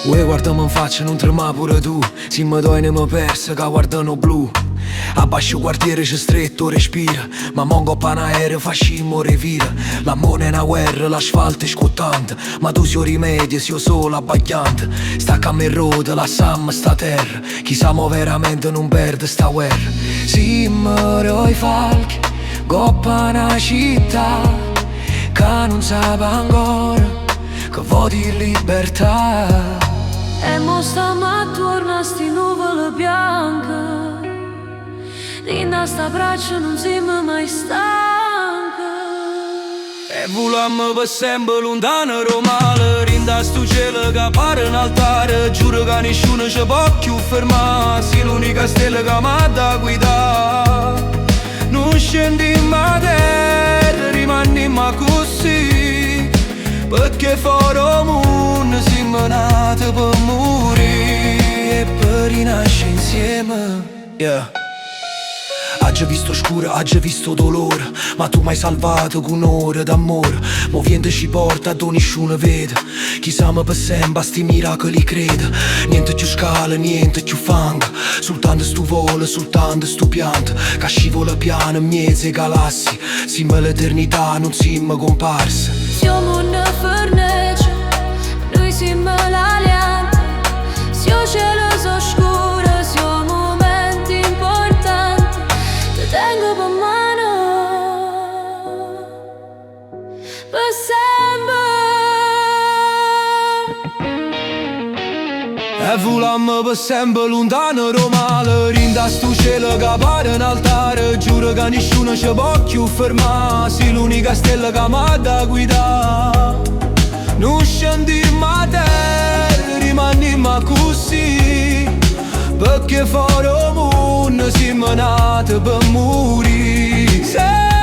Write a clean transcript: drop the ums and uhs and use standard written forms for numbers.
Ue guardami in faccia, non trema pure tu. Se mi doi ne mi persa che guardano blu. A basso quartiere c'è stretto respira, ma mongo pa un aereo fascismo revira. L'amore è una guerra, l'asfalto è scottante, ma tu sei rimedio, sei solo abbagliante. Sta cammin roda, la samma sta terra, chi siamo veramente non perde sta guerra. Simmero i falchi, coppa una città, che non sape ancora, che voti libertà. E mo stiamo attorno a sti nuvole bianche, Rinda sta braccia non siamo mai stanche. E volammo per sempre lontano romale, rinda sto cielo che appare in altare. Giuro che nessuno ci può più fermare, sei l'unica stella che mi da guidare. Non scendimmo a terra, rimanimmo così, perché fuori mondo siamo nati per morire e per rinascere insieme. Yeah. Ha già visto scuro, ha già visto dolore, ma tu m'hai salvato con un'ora d'amore. Movente ci porta dove nessuno vede, chi siamo per sempre a sti miracoli crede. Niente più scala, niente più fanga, soltanto stu volo, soltanto stu pianto che scivola piano in mezzo ai galassi. Siamo l'eternità, non siamo comparse. Siamo una fornace, noi siamo l'aliante. Se il cielo so scuro, siamo momenti importanti. Ti tengo per mano, per sempre. E volammo per sempre lontano romale, rinda sto cielo che appare in altare. Giuro che nessuno ci può più fermare, sei l'unica stella che mi da guidare. Non scendimmo a terra, rimanimmo così, perché fuori mondo siamo nati per morire.